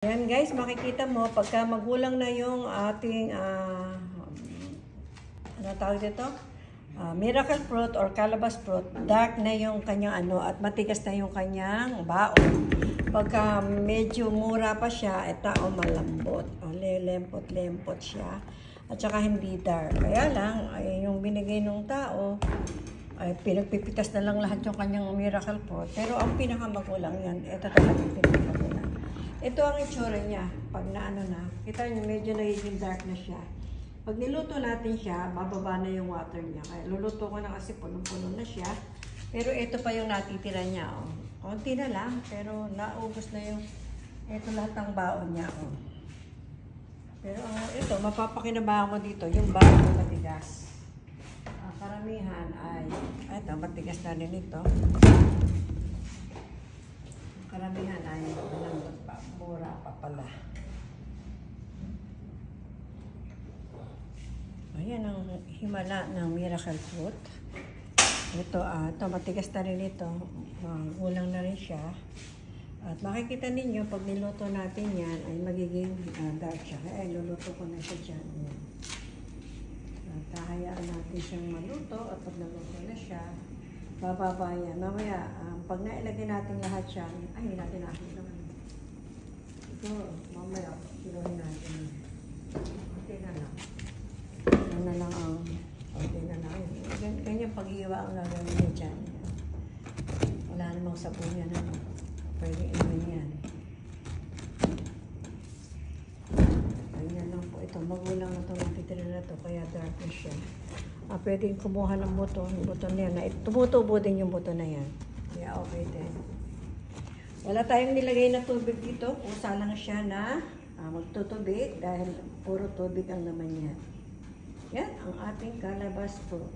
Ayan guys, makikita mo pagka magulang na yung ating ano tawag dito? Miracle fruit or calabash fruit, dark na yung kanyang at matigas na yung kanyang baon. Pagka medyo mura pa siya, malambot. Lempot-lempot siya. At saka hindi dark. Kaya lang, yung binigay ng tao, pinagpipitas na lang lahat yung kanyang miracle fruit. Pero ang pinakamagulang yan, ito talaga yung pinakamagulang. Ito ang itsura niya. Pag kita niyo medyo nagiging dark na siya. Pag niluto natin siya, bababa na yung water niya. Kaya luluto ko na kasi punong-puno na siya. Pero ito pa yung natitira niya. Konti na lang, pero naubos na yung ito lahat ng baon niya. Pero ito, mapapakinabangan mo dito, yung baon na matigas. Karamihan ay, ito, matigas na rin ito. Karamihan ay malambot pa, mura pa pala. Ayan ang himala ng miracle fruit. Ito, matigas na rin ito. Gulang na rin siya. At makikita ninyo, pag niluto natin yan, ay magiging dark siya. Kaya luluto ko na siya dyan. Hayaan natin siyang maluto. At pag naluto na siya, bababa yan. Mamaya, pag nailagay natin lahat siya, hindi natin nakita naman. Ito, mamaya, siluhin natin. Okay na lang. Ano na lang ang okay na lang. Ganyan pag-iwa ang gagawin niya dyan. Wala namang sabon yan. Pwede inumin yan. Ganyan lang po. Ito, magulang na ito. Matitira na ito. Kaya dark na siya. Pwedeng kumuha ng buto. Yung buto na yan. Tumutubo din yung buto na yan. Kaya okay din. Wala tayong nilagay na tubig dito. Kusa lang siya na magtutubig dahil puro tubig ang naman yan. Yan ang ating calabash fruit.